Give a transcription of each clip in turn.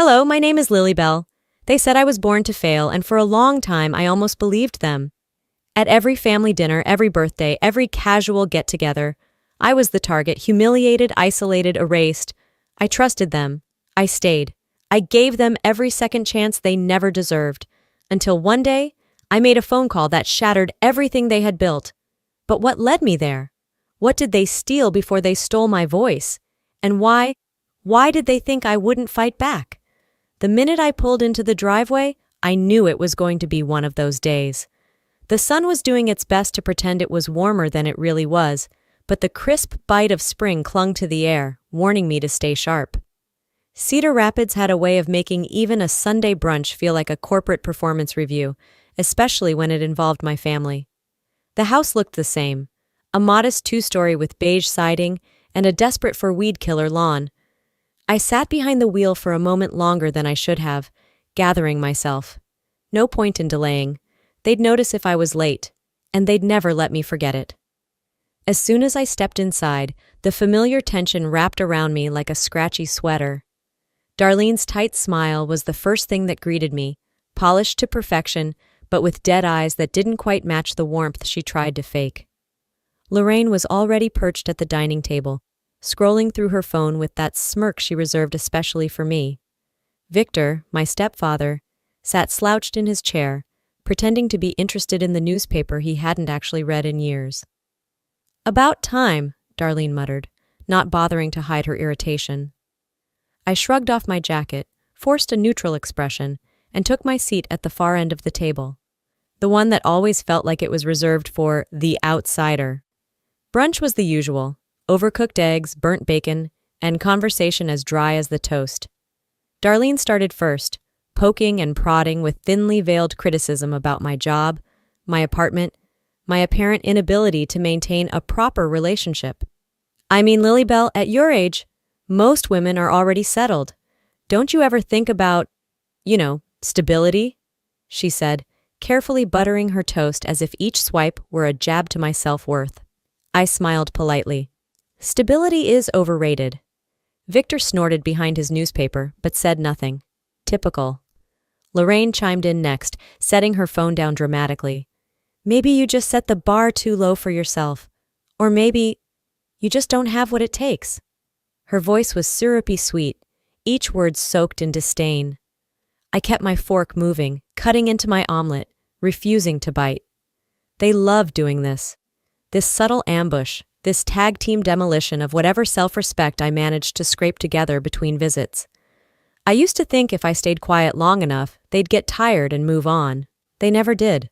Hello, my name is Lilybell. They said I was born to fail, and for a long time I almost believed them. At every family dinner, every birthday, every casual get-together, I was the target, humiliated, isolated, erased. I trusted them. I stayed. I gave them every second chance they never deserved. Until one day, I made a phone call that shattered everything they had built. But what led me there? What did they steal before they stole my voice? And why did they think I wouldn't fight back? The minute I pulled into the driveway, I knew it was going to be one of those days. The sun was doing its best to pretend it was warmer than it really was, but the crisp bite of spring clung to the air, warning me to stay sharp. Cedar Rapids had a way of making even a Sunday brunch feel like a corporate performance review, especially when it involved my family. The house looked the same, a modest two-story with beige siding and a desperate-for-weed-killer lawn. I sat behind the wheel for a moment longer than I should have, gathering myself. No point in delaying. They'd notice if I was late, and they'd never let me forget it. As soon as I stepped inside, the familiar tension wrapped around me like a scratchy sweater. Darlene's tight smile was the first thing that greeted me, polished to perfection, but with dead eyes that didn't quite match the warmth she tried to fake. Lorraine was already perched at the dining table, scrolling through her phone with that smirk she reserved especially for me. Victor, my stepfather, sat slouched in his chair, pretending to be interested in the newspaper he hadn't actually read in years. "About time," Darlene muttered, not bothering to hide her irritation. I shrugged off my jacket, forced a neutral expression, and took my seat at the far end of the table, the one that always felt like it was reserved for the outsider. Brunch was the usual: overcooked eggs, burnt bacon, and conversation as dry as the toast. Darlene started first, poking and prodding with thinly veiled criticism about my job, my apartment, my apparent inability to maintain a proper relationship. "I mean, Lilybell, at your age, most women are already settled. Don't you ever think about, stability?" she said, carefully buttering her toast as if each swipe were a jab to my self-worth. I smiled politely. "Stability is overrated." Victor snorted behind his newspaper, but said nothing. Typical. Lorraine chimed in next, setting her phone down dramatically. "Maybe you just set the bar too low for yourself. Or maybe you just don't have what it takes." Her voice was syrupy sweet, each word soaked in disdain. I kept my fork moving, cutting into my omelet, refusing to bite. They loved doing this. This subtle ambush, this tag-team demolition of whatever self-respect I managed to scrape together between visits. I used to think if I stayed quiet long enough, they'd get tired and move on. They never did.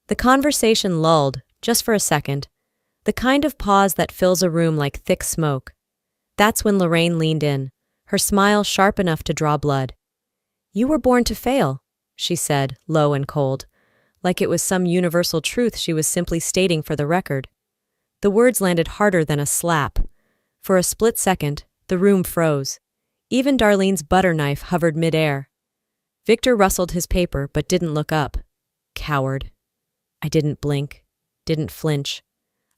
The conversation lulled, just for a second, the kind of pause that fills a room like thick smoke. That's when Lorraine leaned in, her smile sharp enough to draw blood. "You were born to fail," she said, low and cold, like it was some universal truth she was simply stating for the record. The words landed harder than a slap. For a split second, the room froze. Even Darlene's butter knife hovered midair. Victor rustled his paper but didn't look up. Coward. I didn't blink, didn't flinch.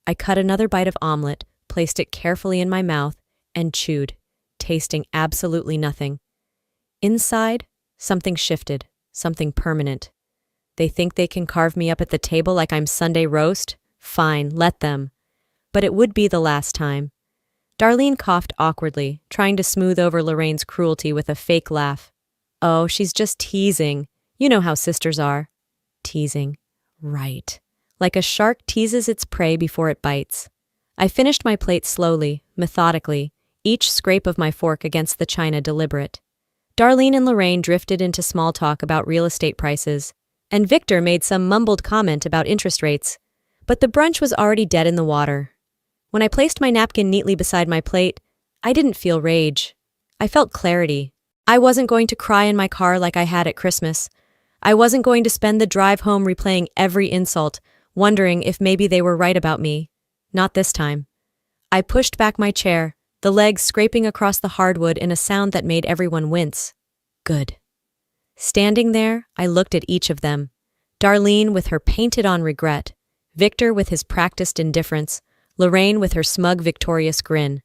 I cut another bite of omelet, placed it carefully in my mouth, and chewed, tasting absolutely nothing. Inside, something shifted, something permanent. They think they can carve me up at the table like I'm Sunday roast? Fine, let them. But it would be the last time. Darlene coughed awkwardly, trying to smooth over Lorraine's cruelty with a fake laugh. "Oh, she's just teasing. You know how sisters are." Teasing. Right. Like a shark teases its prey before it bites. I finished my plate slowly, methodically, each scrape of my fork against the china deliberate. Darlene and Lorraine drifted into small talk about real estate prices, and Victor made some mumbled comment about interest rates. But the brunch was already dead in the water. When I placed my napkin neatly beside my plate, I didn't feel rage. I felt clarity. I wasn't going to cry in my car like I had at Christmas. I wasn't going to spend the drive home replaying every insult, wondering if maybe they were right about me. Not this time. I pushed back my chair, the legs scraping across the hardwood in a sound that made everyone wince. Good. Standing there, I looked at each of them. Darlene with her painted-on regret, Victor with his practiced indifference, Lorraine with her smug, victorious grin.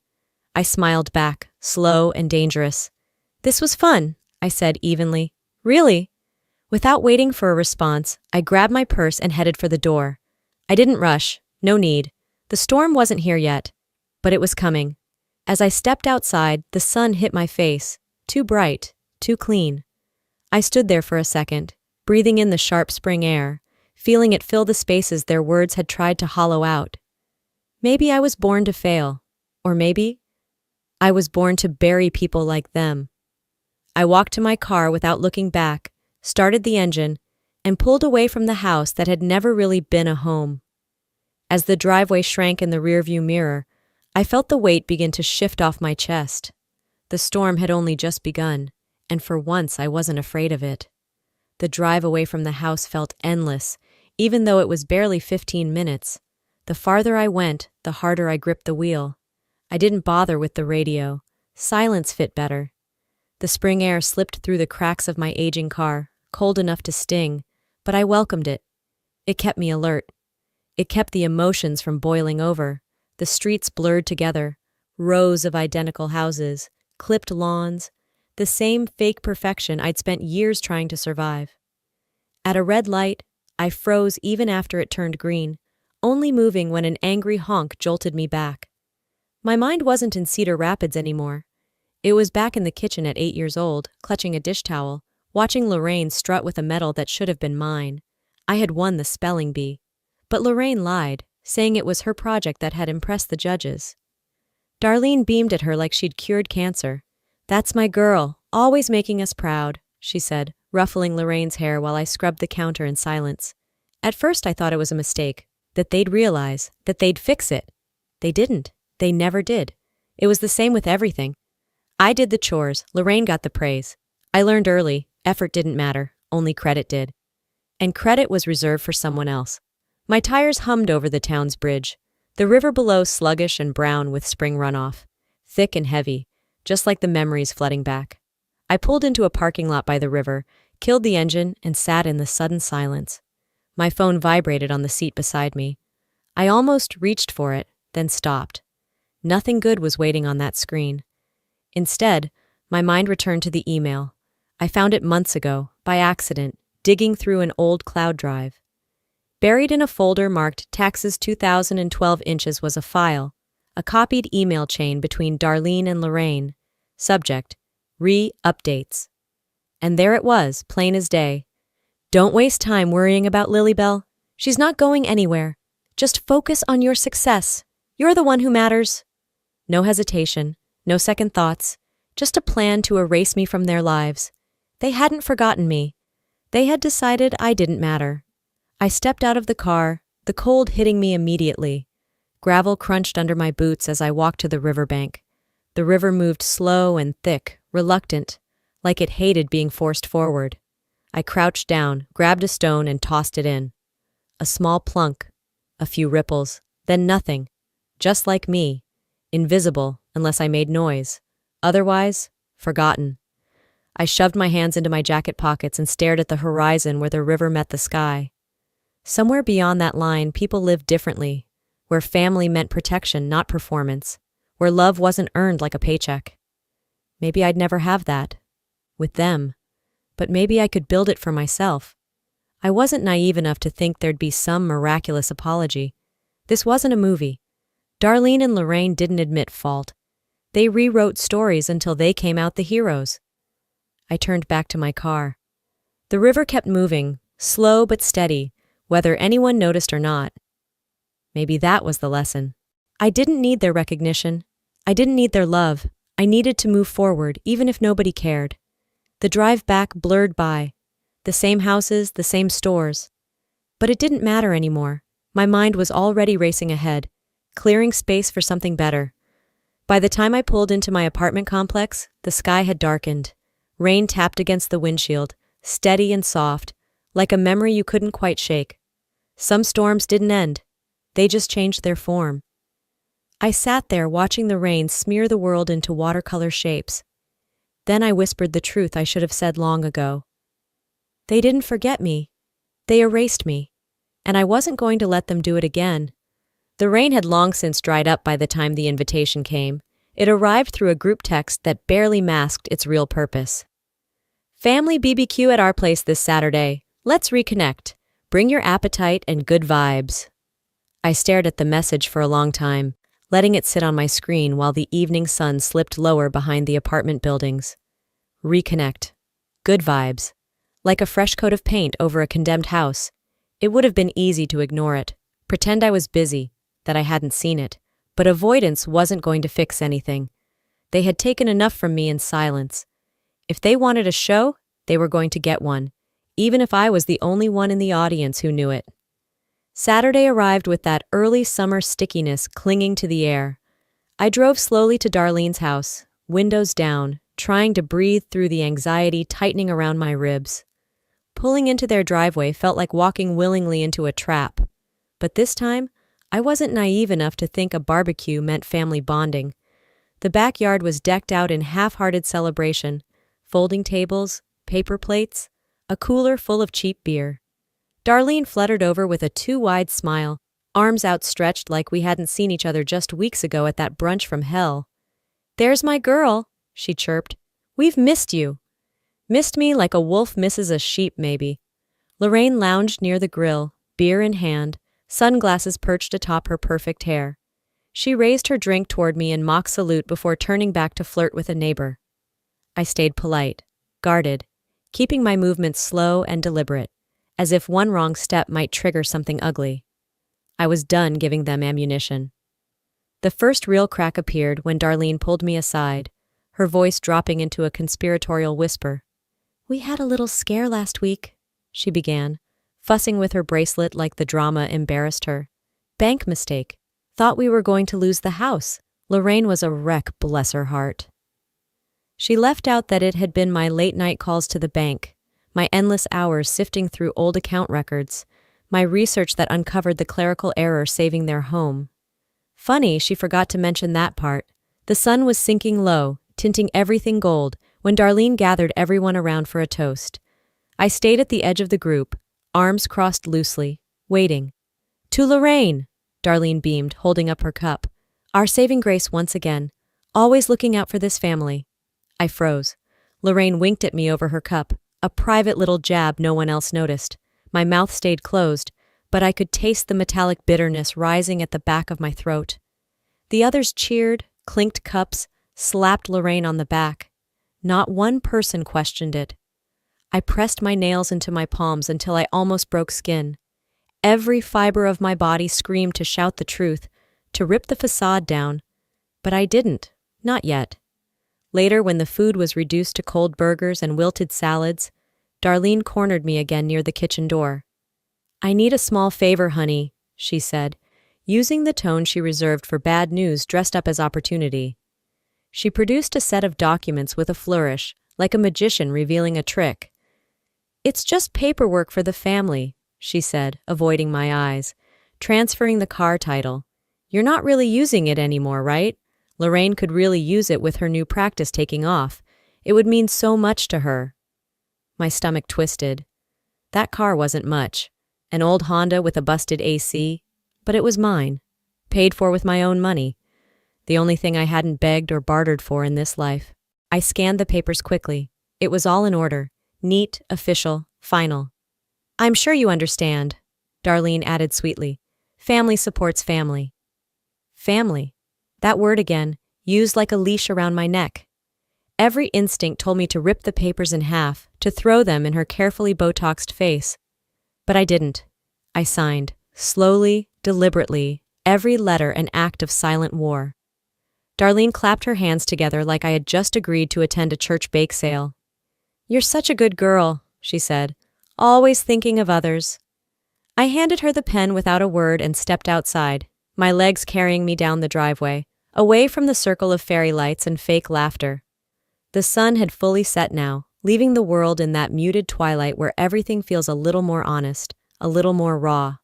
I smiled back, slow and dangerous. This was fun. I said evenly. Really? Without waiting for a response, I grabbed my purse and headed for the door. I didn't rush. No need. The storm wasn't here yet. But it was coming. As I stepped outside, the sun hit my face. Too bright. Too clean. I stood there for a second, breathing in the sharp spring air, feeling it fill the spaces their words had tried to hollow out. Maybe I was born to fail. Or maybe I was born to bury people like them. I walked to my car without looking back, started the engine, and pulled away from the house that had never really been a home. As the driveway shrank in the rearview mirror, I felt the weight begin to shift off my chest. The storm had only just begun, and for once I wasn't afraid of it. The drive away from the house felt endless, even though it was barely 15 minutes. The farther I went, the harder I gripped the wheel. I didn't bother with the radio. Silence fit better. The spring air slipped through the cracks of my aging car, cold enough to sting, but I welcomed it. It kept me alert. It kept the emotions from boiling over. The streets blurred together, rows of identical houses, clipped lawns, the same fake perfection I'd spent years trying to survive. At a red light, I froze even after it turned green, only moving when an angry honk jolted me back. My mind wasn't in Cedar Rapids anymore. It was back in the kitchen at 8 years old, clutching a dish towel, watching Lorraine strut with a medal that should have been mine. I had won the spelling bee. But Lorraine lied, saying it was her project that had impressed the judges. Darlene beamed at her like she'd cured cancer. "That's my girl, always making us proud," she said, ruffling Lorraine's hair while I scrubbed the counter in silence. At first I thought it was a mistake, that they'd realize, that they'd fix it. They didn't. They never did. It was the same with everything. I did the chores, Lorraine got the praise. I learned early, effort didn't matter, only credit did. And credit was reserved for someone else. My tires hummed over the town's bridge, the river below sluggish and brown with spring runoff, thick and heavy, just like the memories flooding back. I pulled into a parking lot by the river, killed the engine, and sat in the sudden silence. My phone vibrated on the seat beside me. I almost reached for it, then stopped. Nothing good was waiting on that screen. Instead, my mind returned to the email. I found it months ago, by accident, digging through an old cloud drive. Buried in a folder marked Taxes 2012 inches was a file, a copied email chain between Darlene and Lorraine. Subject, Re-updates. And there it was, plain as day. "Don't waste time worrying about Lilybell. She's not going anywhere. Just focus on your success. You're the one who matters." No hesitation, no second thoughts, just a plan to erase me from their lives. They hadn't forgotten me. They had decided I didn't matter. I stepped out of the car, the cold hitting me immediately. Gravel crunched under my boots as I walked to the riverbank. The river moved slow and thick, reluctant, like it hated being forced forward. I crouched down, grabbed a stone, and tossed it in. A small plunk, a few ripples, then nothing. Just like me. Invisible, unless I made noise. Otherwise, forgotten. I shoved my hands into my jacket pockets and stared at the horizon where the river met the sky. Somewhere beyond that line, people lived differently, where family meant protection, not performance, where love wasn't earned like a paycheck. Maybe I'd never have that. With them. But maybe I could build it for myself. I wasn't naive enough to think there'd be some miraculous apology. This wasn't a movie. Darlene and Lorraine didn't admit fault. They rewrote stories until they came out the heroes. I turned back to my car. The river kept moving, slow but steady, whether anyone noticed or not. Maybe that was the lesson. I didn't need their recognition. I didn't need their love. I needed to move forward, even if nobody cared. The drive back blurred by. The same houses, the same stores. But it didn't matter anymore. My mind was already racing ahead, clearing space for something better. By the time I pulled into my apartment complex, the sky had darkened. Rain tapped against the windshield, steady and soft, like a memory you couldn't quite shake. Some storms didn't end. They just changed their form. I sat there watching the rain smear the world into watercolor shapes. Then I whispered the truth I should have said long ago. They didn't forget me. They erased me. And I wasn't going to let them do it again. The rain had long since dried up by the time the invitation came. It arrived through a group text that barely masked its real purpose. Family BBQ at our place this Saturday. Let's reconnect. Bring your appetite and good vibes. I stared at the message for a long time, letting it sit on my screen while the evening sun slipped lower behind the apartment buildings. Reconnect. Good vibes. Like a fresh coat of paint over a condemned house. It would have been easy to ignore it, pretend I was busy, that I hadn't seen it, but avoidance wasn't going to fix anything. They had taken enough from me in silence. If they wanted a show, they were going to get one, even if I was the only one in the audience who knew it. Saturday arrived with that early summer stickiness clinging to the air. I drove slowly to Darlene's house, windows down, trying to breathe through the anxiety tightening around my ribs. Pulling into their driveway felt like walking willingly into a trap. But this time, I wasn't naive enough to think a barbecue meant family bonding. The backyard was decked out in half-hearted celebration. Folding tables, paper plates, a cooler full of cheap beer. Darlene fluttered over with a too-wide smile, arms outstretched like we hadn't seen each other just weeks ago at that brunch from hell. "There's my girl," she chirped. "We've missed you." Missed me like a wolf misses a sheep, maybe. Lorraine lounged near the grill, beer in hand, sunglasses perched atop her perfect hair. She raised her drink toward me in mock salute before turning back to flirt with a neighbor. I stayed polite, guarded, keeping my movements slow and deliberate, as if one wrong step might trigger something ugly. I was done giving them ammunition. The first real crack appeared when Darlene pulled me aside, her voice dropping into a conspiratorial whisper. "We had a little scare last week," she began, fussing with her bracelet like the drama embarrassed her. "Bank mistake. Thought we were going to lose the house." Lorraine was a wreck, bless her heart. She left out that it had been my late-night calls to the bank, my endless hours sifting through old account records, my research that uncovered the clerical error saving their home. Funny, she forgot to mention that part. The sun was sinking low, tinting everything gold, when Darlene gathered everyone around for a toast. I stayed at the edge of the group, arms crossed loosely, waiting. "To Lorraine!" Darlene beamed, holding up her cup. "Our saving grace once again. Always looking out for this family." I froze. Lorraine winked at me over her cup, a private little jab no one else noticed. My mouth stayed closed, but I could taste the metallic bitterness rising at the back of my throat. The others cheered, clinked cups, slapped Lorraine on the back. Not one person questioned it. I pressed my nails into my palms until I almost broke skin. Every fiber of my body screamed to shout the truth, to rip the facade down. But I didn't, not yet. Later, when the food was reduced to cold burgers and wilted salads, Darlene cornered me again near the kitchen door. "I need a small favor, honey," she said, using the tone she reserved for bad news dressed up as opportunity. She produced a set of documents with a flourish, like a magician revealing a trick. "It's just paperwork for the family," she said, avoiding my eyes, transferring the car title. "You're not really using it anymore, right? Lorraine could really use it with her new practice taking off. It would mean so much to her." My stomach twisted. That car wasn't much. An old Honda with a busted AC, but it was mine. Paid for with my own money. The only thing I hadn't begged or bartered for in this life. I scanned the papers quickly. It was all in order. Neat, official, final. "I'm sure you understand," Darlene added sweetly. "Family supports family." Family. That word again, used like a leash around my neck. Every instinct told me to rip the papers in half, to throw them in her carefully Botoxed face. But I didn't. I signed, slowly, deliberately, every letter an act of silent war. Darlene clapped her hands together like I had just agreed to attend a church bake sale. "You're such a good girl," she said, "always thinking of others." I handed her the pen without a word and stepped outside, my legs carrying me down the driveway, away from the circle of fairy lights and fake laughter. The sun had fully set now, leaving the world in that muted twilight where everything feels a little more honest, a little more raw.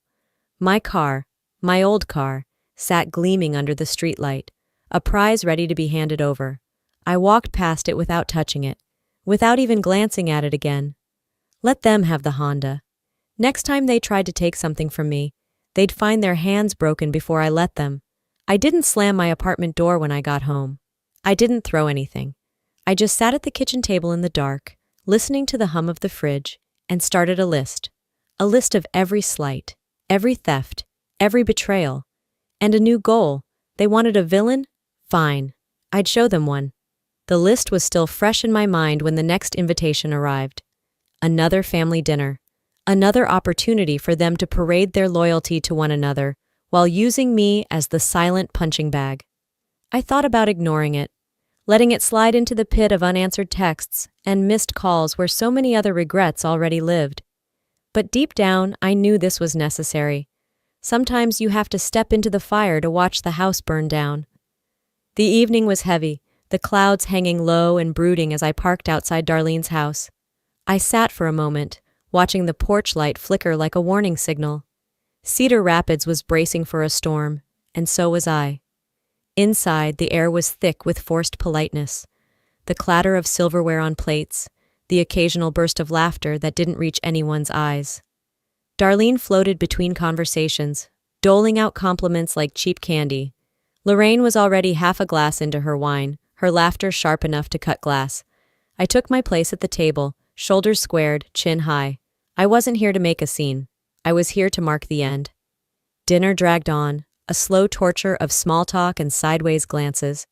My car, my old car, sat gleaming under the streetlight, a prize ready to be handed over. I walked past it without touching it, without even glancing at it again. Let them have the Honda. Next time they tried to take something from me, they'd find their hands broken before I let them. I didn't slam my apartment door when I got home. I didn't throw anything. I just sat at the kitchen table in the dark, listening to the hum of the fridge, and started a list. A list of every slight, every theft, every betrayal, and a new goal. They wanted a villain? Fine. I'd show them one. The list was still fresh in my mind when the next invitation arrived. Another family dinner. Another opportunity for them to parade their loyalty to one another while using me as the silent punching bag. I thought about ignoring it, letting it slide into the pit of unanswered texts and missed calls where so many other regrets already lived. But deep down, I knew this was necessary. Sometimes you have to step into the fire to watch the house burn down. The evening was heavy, the clouds hanging low and brooding as I parked outside Darlene's house. I sat for a moment, watching the porch light flicker like a warning signal. Cedar Rapids was bracing for a storm, and so was I. Inside, the air was thick with forced politeness. The clatter of silverware on plates, the occasional burst of laughter that didn't reach anyone's eyes. Darlene floated between conversations, doling out compliments like cheap candy. Lorraine was already half a glass into her wine, her laughter sharp enough to cut glass. I took my place at the table, shoulders squared, chin high. I wasn't here to make a scene. I was here to mark the end. Dinner dragged on, a slow torture of small talk and sideways glances.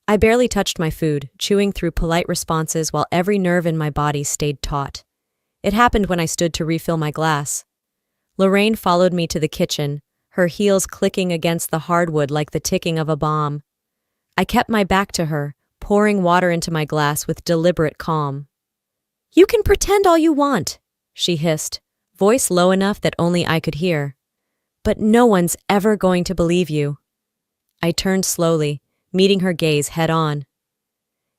I barely touched my food, chewing through polite responses while every nerve in my body stayed taut. It happened when I stood to refill my glass. Lorraine followed me to the kitchen, her heels clicking against the hardwood like the ticking of a bomb. I kept my back to her, pouring water into my glass with deliberate calm. "You can pretend all you want," she hissed, voice low enough that only I could hear. "But no one's ever going to believe you." I turned slowly, meeting her gaze head-on.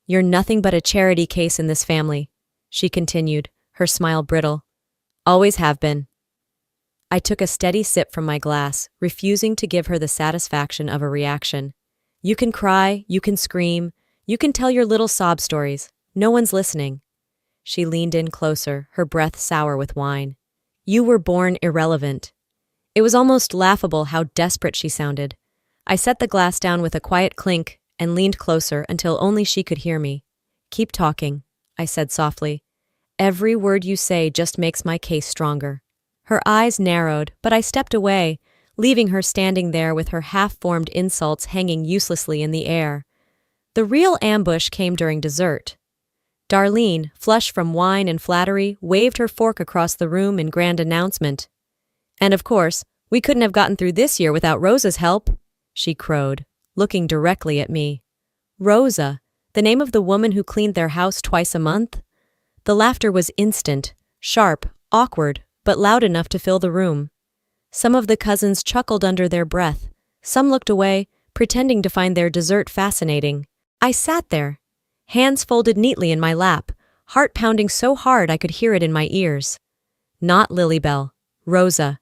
"You're nothing but a charity case in this family," she continued, her smile brittle. "Always have been." I took a steady sip from my glass, refusing to give her the satisfaction of a reaction. "You can cry, you can scream, you can tell your little sob stories. No one's listening." She leaned in closer, her breath sour with wine. "You were born irrelevant." It was almost laughable how desperate she sounded. I set the glass down with a quiet clink and leaned closer until only she could hear me. "Keep talking," I said softly. "Every word you say just makes my case stronger." Her eyes narrowed, but I stepped away, leaving her standing there with her half-formed insults hanging uselessly in the air. The real ambush came during dessert. Darlene, flush from wine and flattery, waved her fork across the room in grand announcement. "And of course, we couldn't have gotten through this year without Rosa's help," she crowed, looking directly at me. Rosa, the name of the woman who cleaned their house twice a month? The laughter was instant, sharp, awkward, but loud enough to fill the room. Some of the cousins chuckled under their breath. Some looked away, pretending to find their dessert fascinating. I sat there, hands folded neatly in my lap, heart pounding so hard I could hear it in my ears. Not Lilybell, Rosa.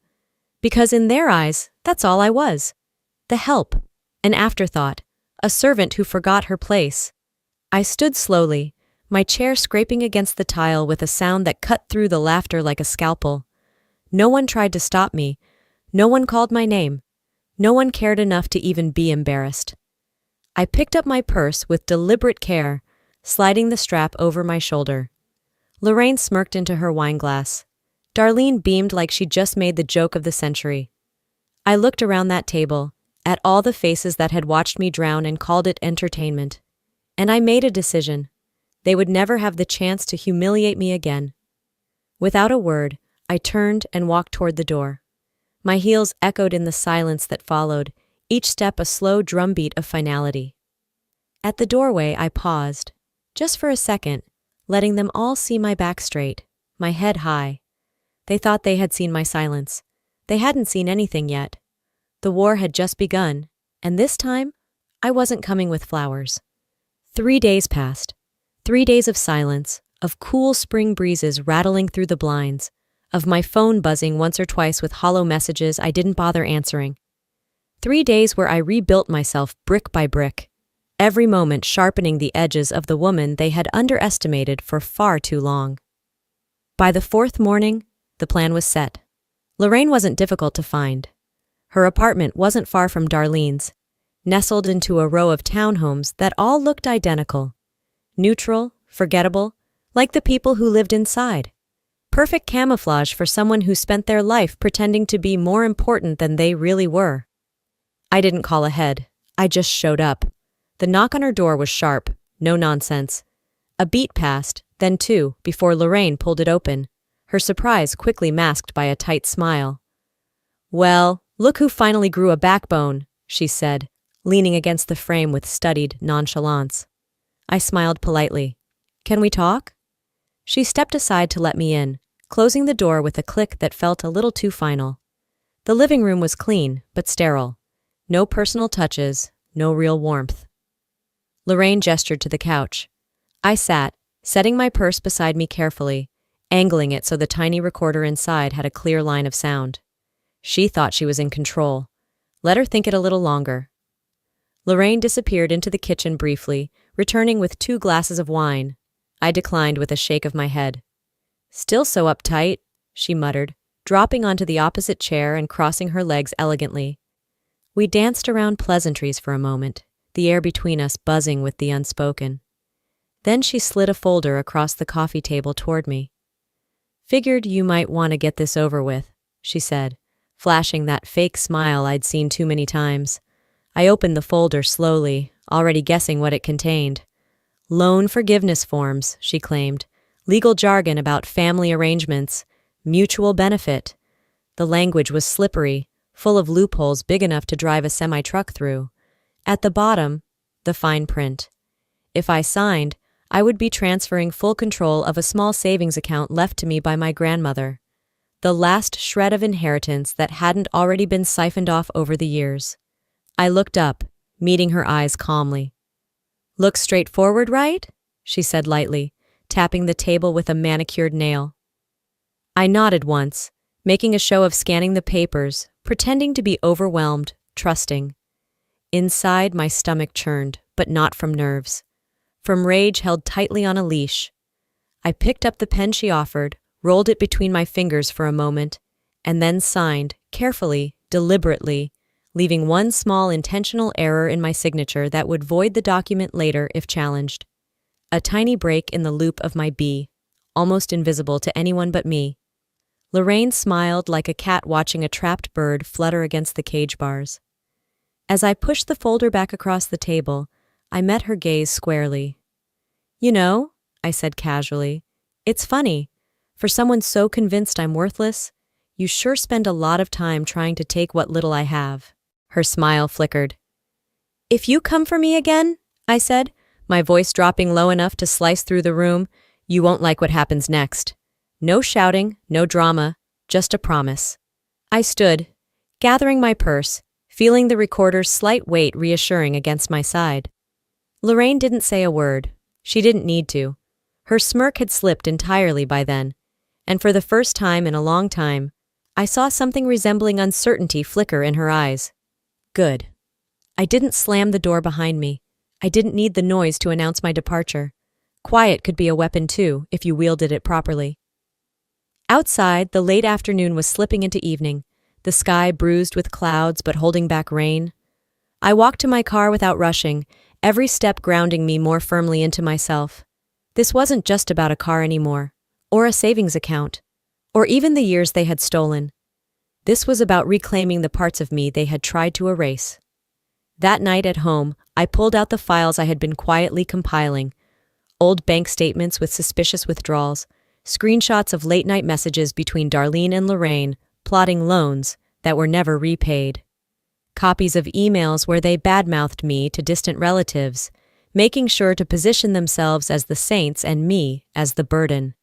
Because in their eyes, that's all I was. The help, an afterthought, a servant who forgot her place. I stood slowly, my chair scraping against the tile with a sound that cut through the laughter like a scalpel. No one tried to stop me. No one called my name. No one cared enough to even be embarrassed. I picked up my purse with deliberate care, sliding the strap over my shoulder. Lorraine smirked into her wineglass. Darlene beamed like she'd just made the joke of the century. I looked around that table, at all the faces that had watched me drown and called it entertainment. And I made a decision. They would never have the chance to humiliate me again. Without a word, I turned and walked toward the door. My heels echoed in the silence that followed, each step a slow drumbeat of finality. At the doorway, I paused, just for a second, letting them all see my back straight, my head high. They thought they had seen my silence. They hadn't seen anything yet. The war had just begun, and this time, I wasn't coming with flowers. 3 days passed. 3 days of silence, of cool spring breezes rattling through the blinds, of my phone buzzing once or twice with hollow messages I didn't bother answering. 3 days where I rebuilt myself brick by brick, every moment sharpening the edges of the woman they had underestimated for far too long. By the 4th morning, the plan was set. Lorraine wasn't difficult to find. Her apartment wasn't far from Darlene's, nestled into a row of townhomes that all looked identical. Neutral, forgettable, like the people who lived inside. Perfect camouflage for someone who spent their life pretending to be more important than they really were. I didn't call ahead. I just showed up. The knock on her door was sharp, no nonsense. A beat passed, then two, before Lorraine pulled it open, her surprise quickly masked by a tight smile. "Well, look who finally grew a backbone," she said, leaning against the frame with studied nonchalance. I smiled politely. "Can we talk?" She stepped aside to let me in, closing the door with a click that felt a little too final. The living room was clean, but sterile. No personal touches, no real warmth. Lorraine gestured to the couch. I sat, setting my purse beside me carefully, angling it so the tiny recorder inside had a clear line of sound. She thought she was in control. Let her think it a little longer. Lorraine disappeared into the kitchen briefly, returning with 2 glasses of wine. I declined with a shake of my head. "Still so uptight," she muttered, dropping onto the opposite chair and crossing her legs elegantly. We danced around pleasantries for a moment, the air between us buzzing with the unspoken. Then she slid a folder across the coffee table toward me. "Figured you might want to get this over with," she said, flashing that fake smile I'd seen too many times. I opened the folder slowly, already guessing what it contained. Loan forgiveness forms, she claimed, legal jargon about family arrangements, mutual benefit. The language was slippery, full of loopholes big enough to drive a semi-truck through. At the bottom, the fine print. If I signed, I would be transferring full control of a small savings account left to me by my grandmother. The last shred of inheritance that hadn't already been siphoned off over the years. I looked up, meeting her eyes calmly. "Looks straightforward, right?" she said lightly, tapping the table with a manicured nail. I nodded once, making a show of scanning the papers, pretending to be overwhelmed, trusting. Inside, my stomach churned, but not from nerves. From rage held tightly on a leash. I picked up the pen she offered, rolled it between my fingers for a moment, and then signed, carefully, deliberately, leaving one small intentional error in my signature that would void the document later if challenged. A tiny break in the loop of my B, almost invisible to anyone but me. Lorraine smiled like a cat watching a trapped bird flutter against the cage bars. As I pushed the folder back across the table, I met her gaze squarely. "You know," I said casually, "it's funny. For someone so convinced I'm worthless, you sure spend a lot of time trying to take what little I have." Her smile flickered. "If you come for me again," I said, my voice dropping low enough to slice through the room, "you won't like what happens next. No shouting, no drama, just a promise." I stood, gathering my purse, feeling the recorder's slight weight reassuring against my side. Lorraine didn't say a word. She didn't need to. Her smirk had slipped entirely by then, and for the first time in a long time, I saw something resembling uncertainty flicker in her eyes. Good. I didn't slam the door behind me. I didn't need the noise to announce my departure. Quiet could be a weapon too, if you wielded it properly. Outside, the late afternoon was slipping into evening, the sky bruised with clouds but holding back rain. I walked to my car without rushing, every step grounding me more firmly into myself. This wasn't just about a car anymore, or a savings account, or even the years they had stolen. This was about reclaiming the parts of me they had tried to erase. That night at home, I pulled out the files I had been quietly compiling, old bank statements with suspicious withdrawals, screenshots of late-night messages between Darlene and Lorraine, plotting loans that were never repaid. Copies of emails where they badmouthed me to distant relatives, making sure to position themselves as the saints and me as the burden.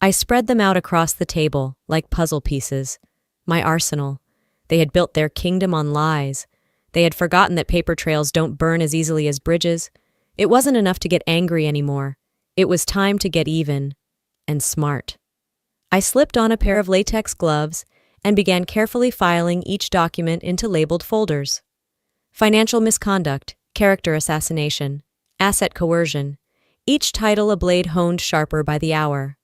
I spread them out across the table, like puzzle pieces. My arsenal. They had built their kingdom on lies. They had forgotten that paper trails don't burn as easily as bridges. It wasn't enough to get angry anymore. It was time to get even. And smart. I slipped on a pair of latex gloves and began carefully filing each document into labeled folders. Financial misconduct, character assassination, asset coercion, each title a blade honed sharper by the hour.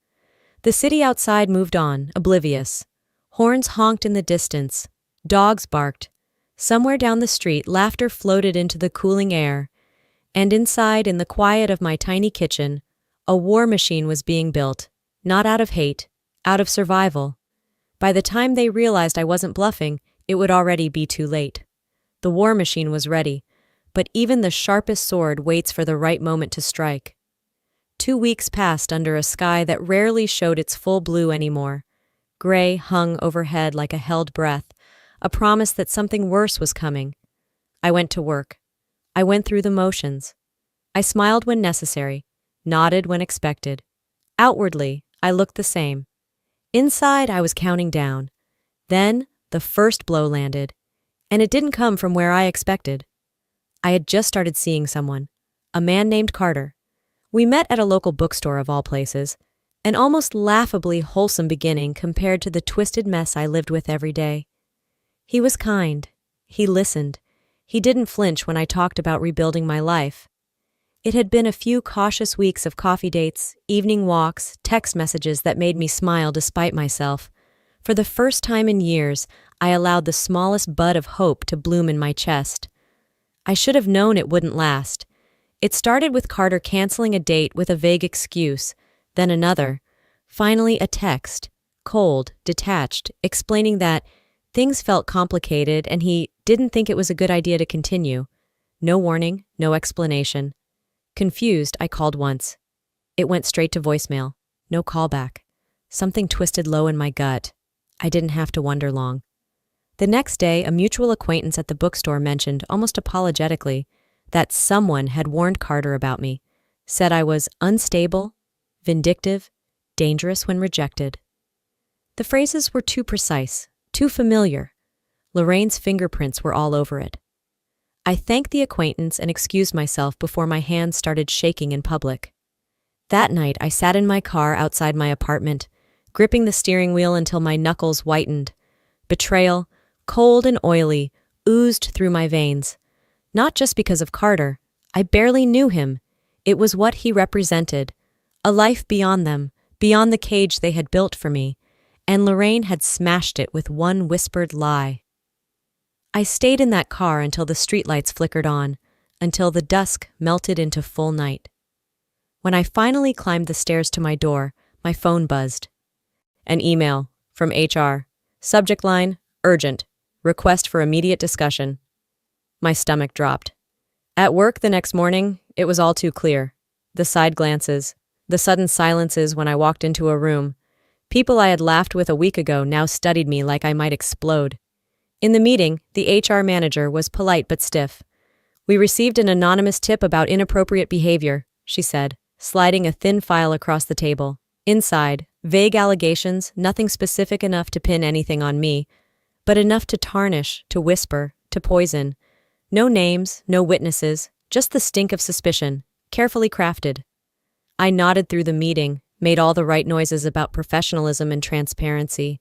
The city outside moved on, oblivious. Horns honked in the distance. Dogs barked. Somewhere down the street, laughter floated into the cooling air. And inside, in the quiet of my tiny kitchen, A war machine was being built, not out of hate, out of survival. By the time they realized I wasn't bluffing, it would already be too late. The war machine was ready, but even the sharpest sword waits for the right moment to strike. 2 weeks passed under a sky that rarely showed its full blue anymore. Gray hung overhead like a held breath, a promise that something worse was coming. I went to work. I went through the motions. I smiled when necessary, nodded when expected. Outwardly, I looked the same. Inside, I was counting down. Then, the first blow landed, and it didn't come from where I expected. I had just started seeing someone, a man named Carter. We met at a local bookstore of all places, an almost laughably wholesome beginning compared to the twisted mess I lived with every day. He was kind. He listened. He didn't flinch when I talked about rebuilding my life. It had been a few cautious weeks of coffee dates, evening walks, text messages that made me smile despite myself. For the first time in years, I allowed the smallest bud of hope to bloom in my chest. I should have known it wouldn't last. It started with Carter canceling a date with a vague excuse, then another. Finally, a text, cold, detached, explaining that things felt complicated and he didn't think it was a good idea to continue. No warning, no explanation. Confused, I called once. It went straight to voicemail. No callback. Something twisted low in my gut. I didn't have to wonder long. The next day, a mutual acquaintance at the bookstore mentioned, almost apologetically, that someone had warned Carter about me, said I was unstable, vindictive, dangerous when rejected. The phrases were too precise, too familiar. Lorraine's fingerprints were all over it. I thanked the acquaintance and excused myself before my hands started shaking in public. That night, I sat in my car outside my apartment, gripping the steering wheel until my knuckles whitened. Betrayal, cold and oily, oozed through my veins. Not just because of Carter. I barely knew him. It was what he represented. A life beyond them, beyond the cage they had built for me. And Lorraine had smashed it with one whispered lie. I stayed in that car until the streetlights flickered on, until the dusk melted into full night. When I finally climbed the stairs to my door, my phone buzzed. An email from HR. Subject line, urgent. Request for immediate discussion. My stomach dropped. At work the next morning, it was all too clear. The side glances, the sudden silences when I walked into a room. People I had laughed with a week ago now studied me like I might explode. In the meeting, the HR manager was polite but stiff. We received an anonymous tip about inappropriate behavior, she said, sliding a thin file across the table. Inside, vague allegations, nothing specific enough to pin anything on me, but enough to tarnish, to whisper, to poison. No names, no witnesses, just the stink of suspicion, carefully crafted. I nodded through the meeting, made all the right noises about professionalism and transparency.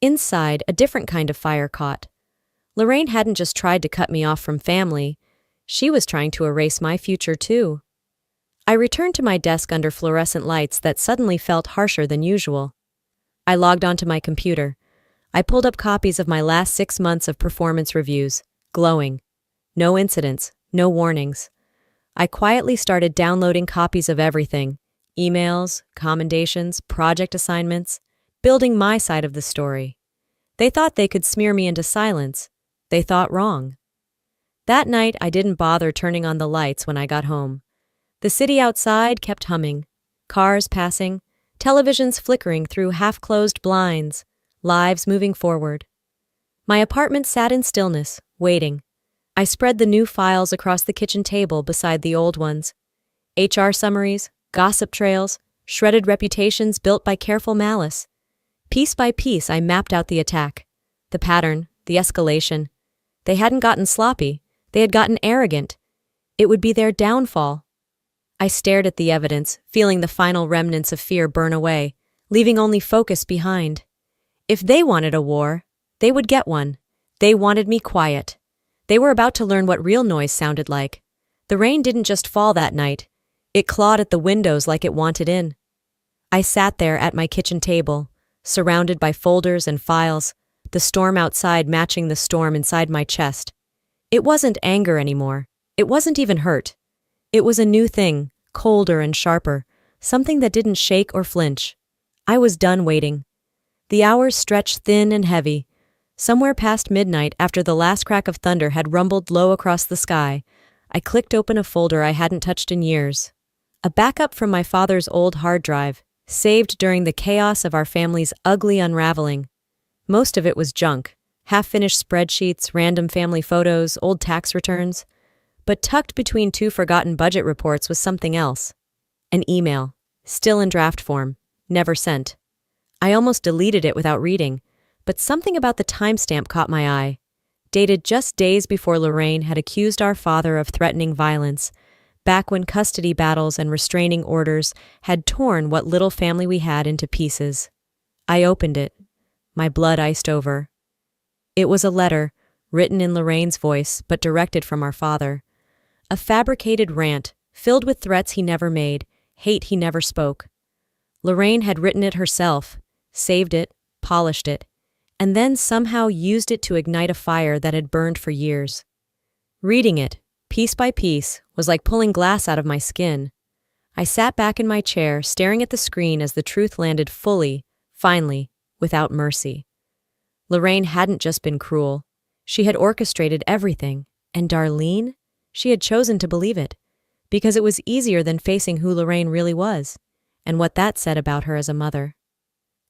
Inside, a different kind of fire caught. Lorraine hadn't just tried to cut me off from family. She was trying to erase my future, too. I returned to my desk under fluorescent lights that suddenly felt harsher than usual. I logged onto my computer. I pulled up copies of my last 6 months of performance reviews, glowing. No incidents, no warnings. I quietly started downloading copies of everything. Emails, commendations, project assignments, building my side of the story. They thought they could smear me into silence. They thought wrong. That night, I didn't bother turning on the lights when I got home. The city outside kept humming. Cars passing, televisions flickering through half-closed blinds, lives moving forward. My apartment sat in stillness, waiting. I spread the new files across the kitchen table beside the old ones. HR summaries, gossip trails, shredded reputations built by careful malice. Piece by piece, I mapped out the attack, the pattern, the escalation. They hadn't gotten sloppy. They had gotten arrogant. It would be their downfall. I stared at the evidence, feeling the final remnants of fear burn away, leaving only focus behind. If they wanted a war, they would get one. They wanted me quiet. They were about to learn what real noise sounded like. The rain didn't just fall that night. It clawed at the windows like it wanted in. I sat there at my kitchen table, surrounded by folders and files, the storm outside matching the storm inside my chest. It wasn't anger anymore. It wasn't even hurt. It was a new thing, colder and sharper, something that didn't shake or flinch. I was done waiting. The hours stretched thin and heavy. Somewhere past midnight, after the last crack of thunder had rumbled low across the sky, I clicked open a folder I hadn't touched in years. A backup from my father's old hard drive, saved during the chaos of our family's ugly unraveling. Most of it was junk, half-finished spreadsheets, random family photos, old tax returns. But tucked between two forgotten budget reports was something else. An email, still in draft form, never sent. I almost deleted it without reading, but something about the timestamp caught my eye. Dated just days before Lorraine had accused our father of threatening violence, back when custody battles and restraining orders had torn what little family we had into pieces. I opened it, my blood iced over. It was a letter, written in Lorraine's voice, but directed from our father. A fabricated rant, filled with threats he never made, hate he never spoke. Lorraine had written it herself, saved it, polished it, and then somehow used it to ignite a fire that had burned for years. Reading it, piece by piece, was like pulling glass out of my skin. I sat back in my chair, staring at the screen as the truth landed fully, finally, without mercy. Lorraine hadn't just been cruel. She had orchestrated everything, and Darlene? She had chosen to believe it, because it was easier than facing who Lorraine really was, and what that said about her as a mother.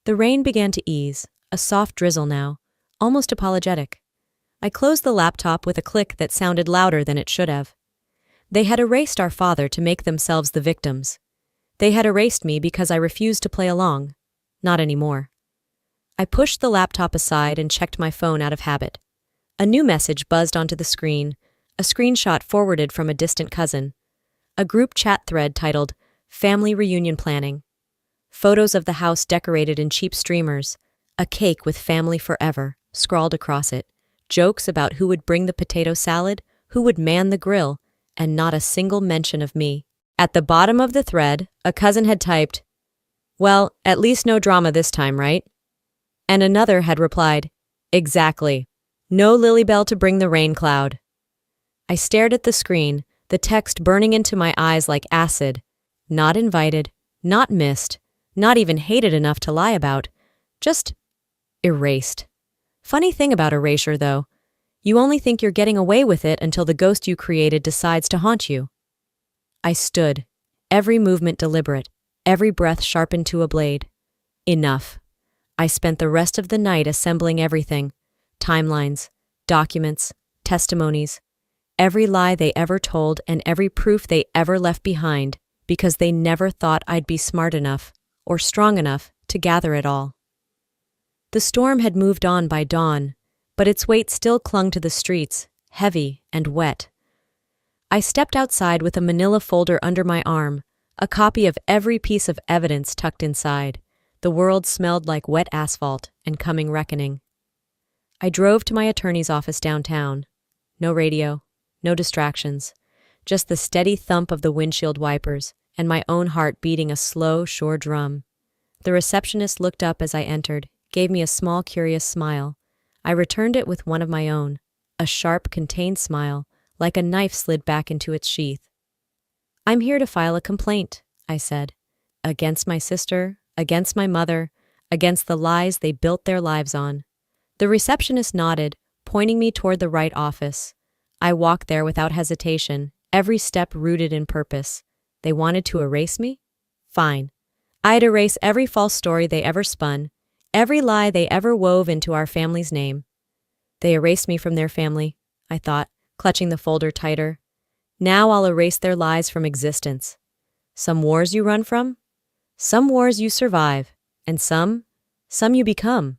The rain began to ease, a soft drizzle now, almost apologetic. I closed the laptop with a click that sounded louder than it should have. They had erased our father to make themselves the victims. They had erased me because I refused to play along. Not anymore. I pushed the laptop aside and checked my phone out of habit. A new message buzzed onto the screen, a screenshot forwarded from a distant cousin. A group chat thread titled, Family Reunion Planning. Photos of the house decorated in cheap streamers, a cake with family forever, scrawled across it, jokes about who would bring the potato salad, who would man the grill, and not a single mention of me. At the bottom of the thread, a cousin had typed, "Well, at least no drama this time, right?" And another had replied, "Exactly. No Lilybell to bring the rain cloud." I stared at the screen, the text burning into my eyes like acid. Not invited, not missed, not even hated enough to lie about, just erased. Funny thing about erasure, though, you only think you're getting away with it until the ghost you created decides to haunt you. I stood, every movement deliberate, every breath sharpened to a blade. Enough. I spent the rest of the night assembling everything, timelines, documents, testimonies, every lie they ever told and every proof they ever left behind, because they never thought I'd be smart enough or strong enough to gather it all. The storm had moved on by dawn, but its weight still clung to the streets, heavy and wet. I stepped outside with a manila folder under my arm, a copy of every piece of evidence tucked inside. The world smelled like wet asphalt and coming reckoning. I drove to my attorney's office downtown. No radio, no distractions, just the steady thump of the windshield wipers and my own heart beating a slow, sure drum. The receptionist looked up as I entered, gave me a small, curious smile. I returned it with one of my own, a sharp, contained smile, like a knife slid back into its sheath. "I'm here to file a complaint," I said. "Against my sister, against my mother, against the lies they built their lives on." The receptionist nodded, pointing me toward the right office. I walked there without hesitation, every step rooted in purpose. They wanted to erase me? Fine. I'd erase every false story they ever spun, every lie they ever wove into our family's name. They erased me from their family, I thought, clutching the folder tighter. Now I'll erase their lies from existence. Some wars you run from? Some wars you survive, and some you become.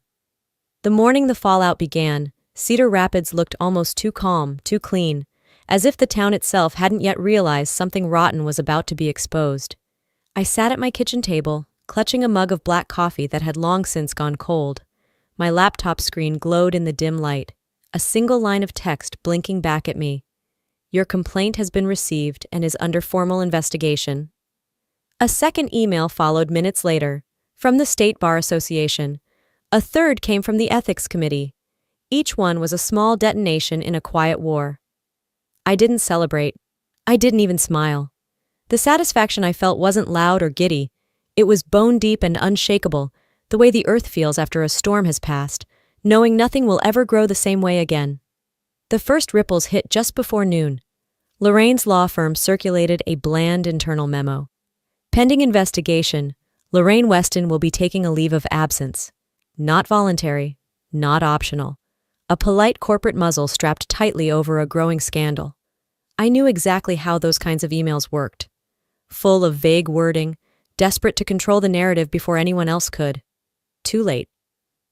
The morning the fallout began, Cedar Rapids looked almost too calm, too clean, as if the town itself hadn't yet realized something rotten was about to be exposed. I sat at my kitchen table, clutching a mug of black coffee that had long since gone cold. My laptop screen glowed in the dim light, a single line of text blinking back at me. "Your complaint has been received and is under formal investigation." A second email followed minutes later, from the State Bar Association. A third came from the Ethics Committee. Each one was a small detonation in a quiet war. I didn't celebrate. I didn't even smile. The satisfaction I felt wasn't loud or giddy. It was bone-deep and unshakable, the way the earth feels after a storm has passed, knowing nothing will ever grow the same way again. The first ripples hit just before noon. Lorraine's law firm circulated a bland internal memo. Pending investigation, Lorraine Weston will be taking a leave of absence. Not voluntary, not optional. A polite corporate muzzle strapped tightly over a growing scandal. I knew exactly how those kinds of emails worked. Full of vague wording, desperate to control the narrative before anyone else could. Too late.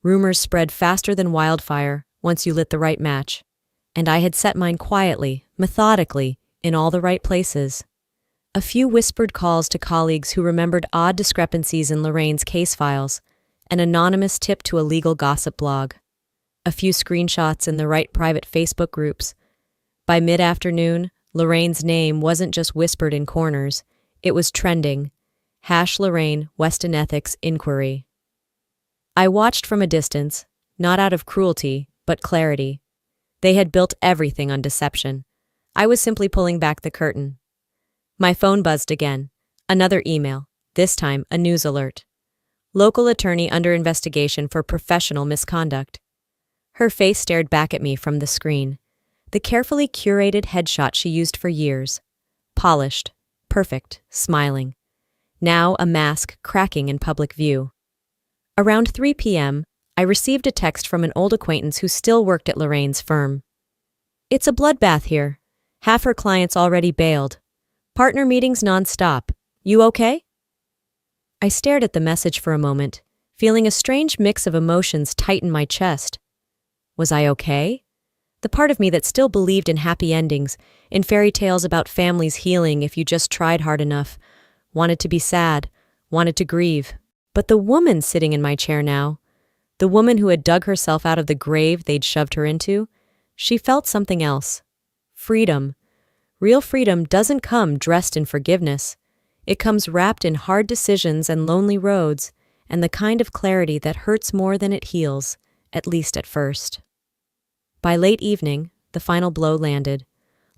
Rumors spread faster than wildfire once you lit the right match. And I had set mine quietly, methodically, in all the right places. A few whispered calls to colleagues who remembered odd discrepancies in Lorraine's case files, an anonymous tip to a legal gossip blog, a few screenshots in the right private Facebook groups. By mid-afternoon, Lorraine's name wasn't just whispered in corners, it was trending. #Lorraine Weston Ethics Inquiry. I watched from a distance, not out of cruelty, but clarity. They had built everything on deception. I was simply pulling back the curtain. My phone buzzed again. Another email, this time a news alert. Local attorney under investigation for professional misconduct. Her face stared back at me from the screen. The carefully curated headshot she used for years. Polished, perfect, smiling. Now a mask cracking in public view. Around 3 p.m., I received a text from an old acquaintance who still worked at Lorraine's firm. "It's a bloodbath here. Half her clients already bailed. Partner meetings nonstop. You okay?" I stared at the message for a moment, feeling a strange mix of emotions tighten my chest. Was I okay? The part of me that still believed in happy endings, in fairy tales about families healing if you just tried hard enough, wanted to be sad, wanted to grieve. But the woman sitting in my chair now, the woman who had dug herself out of the grave they'd shoved her into, she felt something else. Freedom. Real freedom doesn't come dressed in forgiveness. It comes wrapped in hard decisions and lonely roads, and the kind of clarity that hurts more than it heals, at least at first. By late evening, the final blow landed.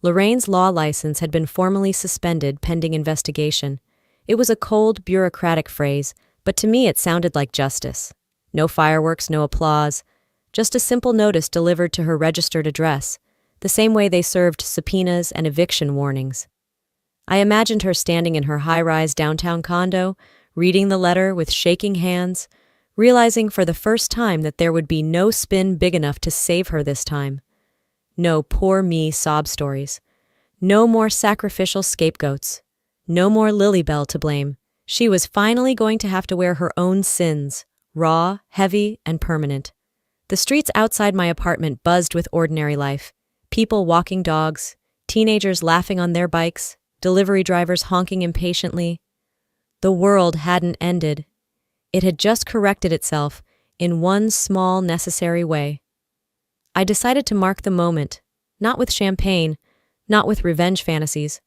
Lorraine's law license had been formally suspended pending investigation. It was a cold, bureaucratic phrase, but to me it sounded like justice. No fireworks, no applause, just a simple notice delivered to her registered address, the same way they served subpoenas and eviction warnings. I imagined her standing in her high-rise downtown condo, reading the letter with shaking hands, realizing for the first time that there would be no spin big enough to save her this time. No poor me sob stories. No more sacrificial scapegoats. No more Lilybell to blame. She was finally going to have to wear her own sins, raw, heavy, and permanent. The streets outside my apartment buzzed with ordinary life. People walking dogs, teenagers laughing on their bikes, delivery drivers honking impatiently. The world hadn't ended. It had just corrected itself in one small, necessary way. I decided to mark the moment, not with champagne, not with revenge fantasies,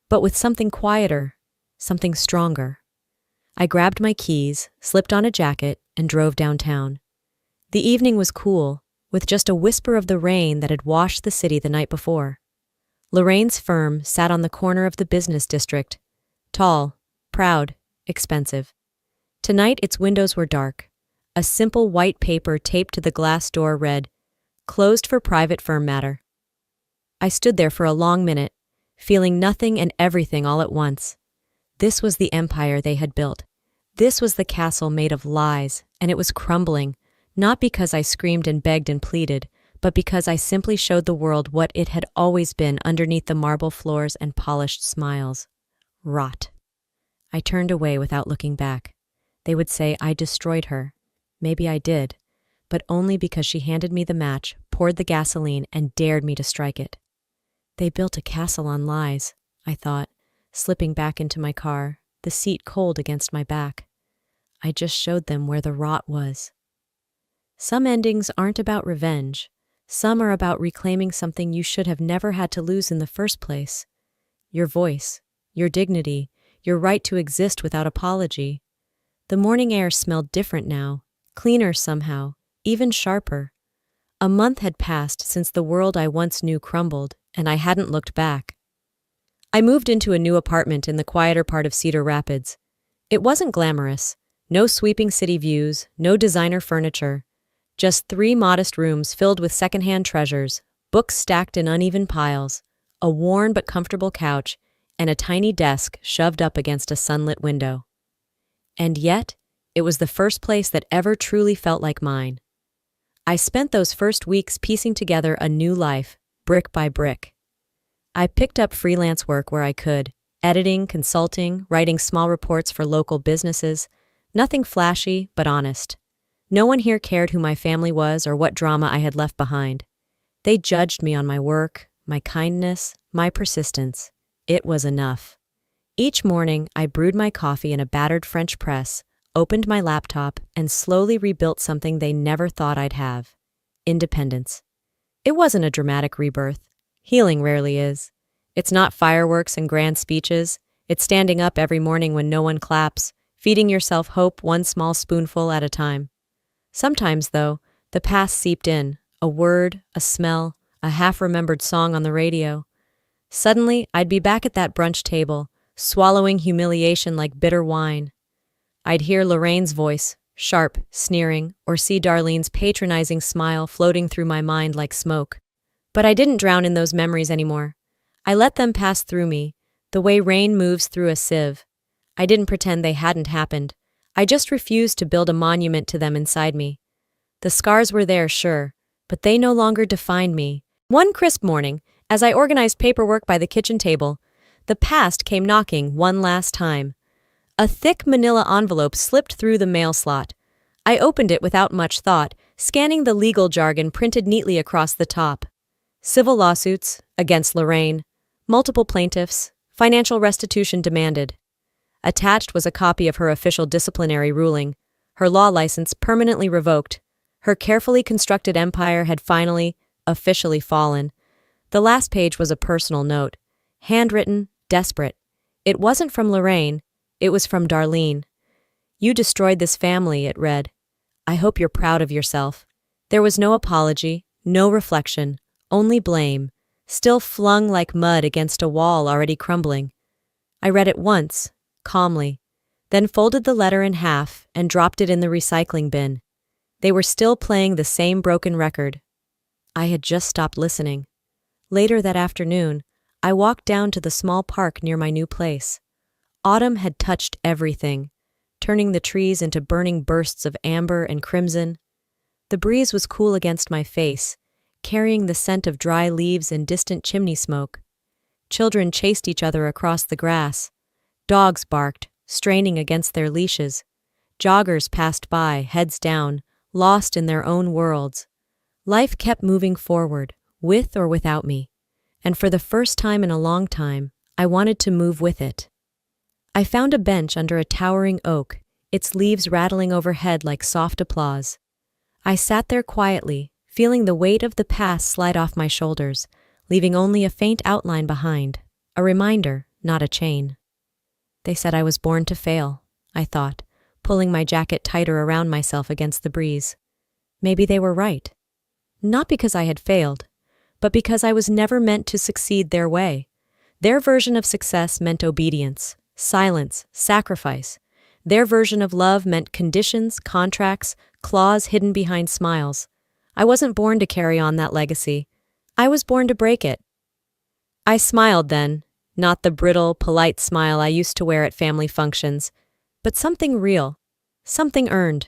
but with something quieter, something stronger. I grabbed my keys, slipped on a jacket, and drove downtown. The evening was cool, with just a whisper of the rain that had washed the city the night before. Lorraine's firm sat on the corner of the business district, tall, proud, expensive. Tonight its windows were dark. A simple white paper taped to the glass door read, "Closed for private firm matter." I stood there for a long minute, feeling nothing and everything all at once. This was the empire they had built. This was the castle made of lies, and it was crumbling, not because I screamed and begged and pleaded, but because I simply showed the world what it had always been underneath the marble floors and polished smiles. Rot. I turned away without looking back. They would say I destroyed her. Maybe I did, but only because she handed me the match, poured the gasoline, and dared me to strike it. They built a castle on lies, I thought, slipping back into my car, the seat cold against my back. I just showed them where the rot was. Some endings aren't about revenge. Some are about reclaiming something you should have never had to lose in the first place. Your voice, your dignity, your right to exist without apology. The morning air smelled different now, cleaner somehow, even sharper. A month had passed since the world I once knew crumbled, and I hadn't looked back. I moved into a new apartment in the quieter part of Cedar Rapids. It wasn't glamorous. No sweeping city views, no designer furniture. Just 3 modest rooms filled with secondhand treasures, books stacked in uneven piles, a worn but comfortable couch, and a tiny desk shoved up against a sunlit window. And yet, it was the first place that ever truly felt like mine. I spent those first weeks piecing together a new life, brick by brick. I picked up freelance work where I could, editing, consulting, writing small reports for local businesses, nothing flashy but honest. No one here cared who my family was or what drama I had left behind. They judged me on my work, my kindness, my persistence. It was enough. Each morning, I brewed my coffee in a battered French press, opened my laptop, and slowly rebuilt something they never thought I'd have: independence. It wasn't a dramatic rebirth. Healing rarely is. It's not fireworks and grand speeches. It's standing up every morning when no one claps, feeding yourself hope one small spoonful at a time. Sometimes, though, the past seeped in, a word, a smell, a half-remembered song on the radio. Suddenly, I'd be back at that brunch table, swallowing humiliation like bitter wine. I'd hear Lorraine's voice, sharp, sneering, or see Darlene's patronizing smile floating through my mind like smoke. But I didn't drown in those memories anymore. I let them pass through me, the way rain moves through a sieve. I didn't pretend they hadn't happened. I just refused to build a monument to them inside me. The scars were there, sure, but they no longer defined me. One crisp morning, as I organized paperwork by the kitchen table, the past came knocking one last time. A thick manila envelope slipped through the mail slot. I opened it without much thought, scanning the legal jargon printed neatly across the top. Civil lawsuits against Lorraine, multiple plaintiffs, financial restitution demanded. Attached was a copy of her official disciplinary ruling, her law license permanently revoked. Her carefully constructed empire had finally, officially fallen. The last page was a personal note, handwritten, desperate. It wasn't from Lorraine, it was from Darlene. "You destroyed this family," it read. "I hope you're proud of yourself." There was no apology, no reflection, only blame, still flung like mud against a wall already crumbling. I read it once, calmly, then folded the letter in half and dropped it in the recycling bin. They were still playing the same broken record. I had just stopped listening. Later that afternoon, I walked down to the small park near my new place. Autumn had touched everything, turning the trees into burning bursts of amber and crimson. The breeze was cool against my face, carrying the scent of dry leaves and distant chimney smoke. Children chased each other across the grass. Dogs barked, straining against their leashes. Joggers passed by, heads down, lost in their own worlds. Life kept moving forward, with or without me, and for the first time in a long time, I wanted to move with it. I found a bench under a towering oak, its leaves rattling overhead like soft applause. I sat there quietly, feeling the weight of the past slide off my shoulders, leaving only a faint outline behind, a reminder, not a chain. They said I was born to fail, I thought, pulling my jacket tighter around myself against the breeze. Maybe they were right. Not because I had failed, but because I was never meant to succeed their way. Their version of success meant obedience, silence, sacrifice. Their version of love meant conditions, contracts, claws hidden behind smiles. I wasn't born to carry on that legacy. I was born to break it. I smiled then, not the brittle, polite smile I used to wear at family functions, but something real, something earned.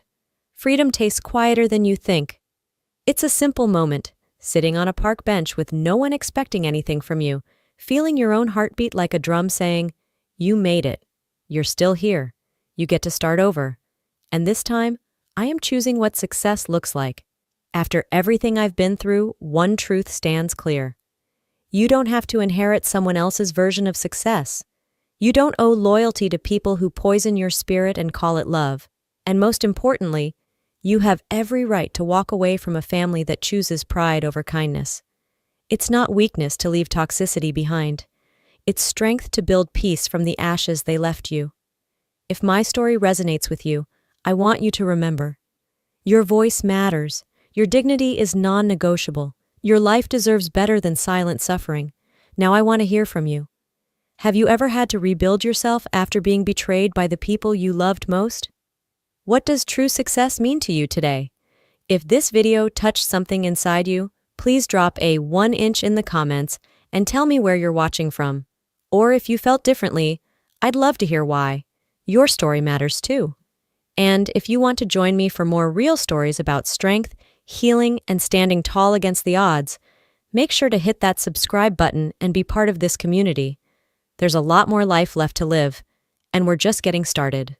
Freedom tastes quieter than you think. It's a simple moment, sitting on a park bench with no one expecting anything from you, feeling your own heartbeat like a drum saying, "You made it. You're still here. You get to start over. And this time, I am choosing what success looks like. After everything I've been through, one truth stands clear. You don't have to inherit someone else's version of success. You don't owe loyalty to people who poison your spirit and call it love. And most importantly, you have every right to walk away from a family that chooses pride over kindness. It's not weakness to leave toxicity behind. It's strength to build peace from the ashes they left you. If my story resonates with you, I want you to remember. Your voice matters. Your dignity is non-negotiable. Your life deserves better than silent suffering. Now I want to hear from you. Have you ever had to rebuild yourself after being betrayed by the people you loved most? What does true success mean to you today? If this video touched something inside you, please drop a 1 inch in the comments and tell me where you're watching from. Or if you felt differently, I'd love to hear why. Your story matters too. And if you want to join me for more real stories about strength, healing, and standing tall against the odds, make sure to hit that subscribe button and be part of this community. There's a lot more life left to live, and we're just getting started.